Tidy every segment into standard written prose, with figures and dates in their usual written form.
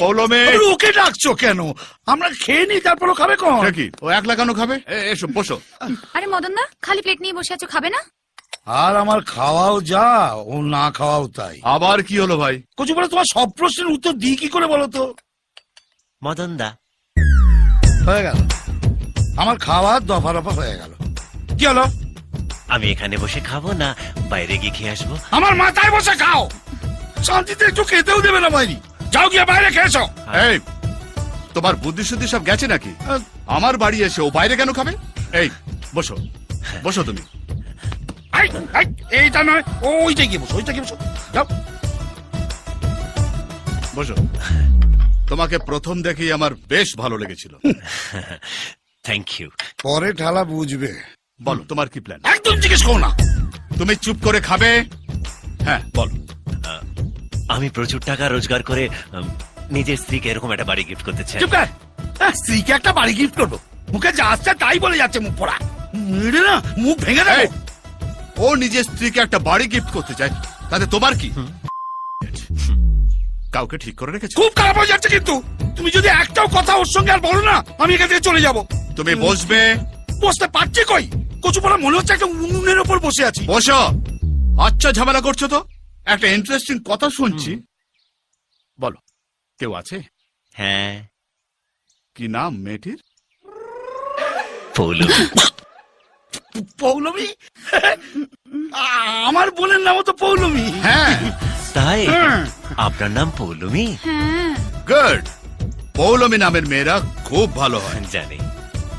পৌলমী, ওকে ডাকছো কেন? আমরা খেয়ে নি, তারপরও খাবে কোন? কি ও একলা কেন খাবে? এসো বসো। আরে মদন দা, খালি প্লেট নিয়ে বসে আছো, খাবে না? আর আমার খাওয়াও যা, ও না খাওয়াও তাই। আবার কি হলো ভাই? কচু বলে তোমার সব প্রশ্নের উত্তর দিই কি করে বলো তো? মদন দা, হয়ে গেল আমার খাওয়া, দফা রফা হয়ে গেল। কি হলো? আমি এখানে বসে খাবো না বাইরে গিয়ে খেয়ে আসবো? আমার মাথায় বসে খাও, শান্তিতে একটু খেতেও দেবে না বাইরে। যাও গিয়ে বাইরে খেয়েছো। এই তোমার বুদ্ধি শুদ্ধি সব গেছে নাকি? আমার বাড়ি এসে ও বাইরে কেন খাবে? এই বসো বসো তুমি। এইটা নয়, ওইটা গিয়ে বসো, ওইটা গিয়ে বসো, যাও বসো। তোমাকে প্রথম দেখেই আমার বেশ ভালো লেগেছিল। Thank you. পরে ঠালা বুঝবে। বলো তোমার কি প্ল্যান? একদম জিজ্ঞেস করো না। তুমি চুপ করে খাবে। হ্যাঁ বলো। আমি প্রচুর টাকা রোজগার করে নিজের স্ত্রীকে এরকম একটা বাড়ি গিফট করতে চাই। চুপ কর। স্ত্রীকে একটা বাড়ি গিফট করবো? মুখে যা আসছে তাই বলে যাচ্ছে, মুখ পড়া। মেরে না মুখ ভেঙে দেবে। এই, ও নিজের স্ত্রীকে একটা বাড়ি গিফট করতে চায়, তাতে তোমার কি? কাউকে ঠিক করে রেখেছো? খুব খারাপ হয়ে যাচ্ছে কিন্তু। তুমি যদি একটাও কথা ওর সঙ্গে আর বলো না, আমি এখান থেকে চলে যাবো। তুমি বসবে। বসতে পারছি কই? কচু পড়া মনে হচ্ছে একটা উনুনের ওপর বসে আছি। বসো। আচ্ছা ঝামেলা করছো তো? একটা ইন্টারেস্টিং কথা শুনছি। বলো, কেউ আছে? হ্যাঁ, কি নাম মেয়েটির? পৌলমী। পৌলমী? আমার বোনের নামও তো পৌলমী। হ্যাঁ। তাই আপনার নাম পৌলমী? হ্যাঁ। গুড। পৌলমী নামের মেয়েরা খুব ভালো হয়। জানি।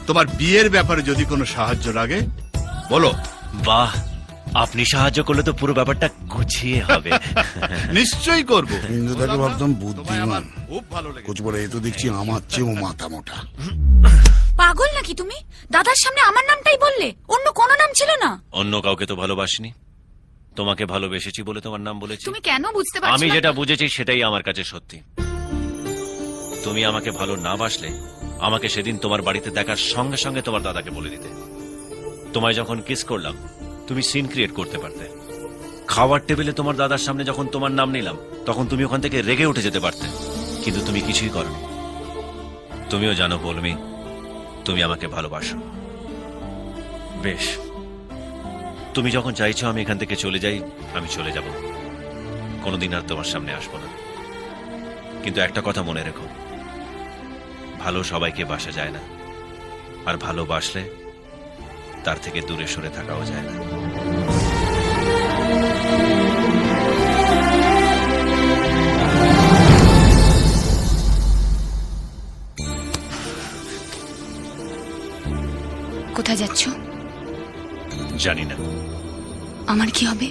তোমার বিয়ের ব্যাপারে যদি কোনো সাহায্য লাগে বলো। বাহ, আপনি সাহায্য করলে তো পুরো ব্যাপারটা গুছিয়ে হবে। নিশ্চয়ই করবো। ইন্দ্রদাকে ভাবতাম তোমায় বুদ্ধিমান, আমার খুব ভালো লেগেছে। কচু পড়া এ তো দেখছি আমার চেয়েও মাথা মোটা। পাগল নাকি তুমি? দাদার সামনে আমার নামটাই বললে, অন্য কোনো নাম ছিল না? অন্য কাউকে তো ভালোবাসিনি, তোমাকে ভালোবেসেছি বলে তোমার নাম বলেছি। তুমি কেন বুঝতে পারছো আমি না? যেটা বুঝেছি সেটাই আমার কাছে সত্যি। তুমি আমাকে ভালো না বাসলে আমাকে সেদিন তোমার বাড়িতে দেখার সঙ্গে সঙ্গে তোমার দাদাকে বলে দিতে। তোমায় যখন কিস করলাম তুমি সিন ক্রিয়েট করতে পারতে। খাওয়ার টেবিলে তোমার দাদার সামনে যখন তোমার নাম নিলাম তখন তুমি ওখান থেকে রেগে উঠে যেতে পারতে, কিন্তু তুমি কিছুই করনি। তুমিও জানো পৌলমী, তুমি আমাকে ভালোবাসো। বেশ, তুমি যখন চাইছো আমি এখান থেকে চলে যাই, আমি চলে যাব। কোনোদিন আর তোমার সামনে আসবো না। কিন্তু একটা কথা মনে রেখো, ভালো সবাইকে বাসা যায় না, আর ভালোবাসলে তার থেকে দূরে সরে থাকাও যায় না। কোথায় যাচ্ছ? জানি না। আমার কি হবে?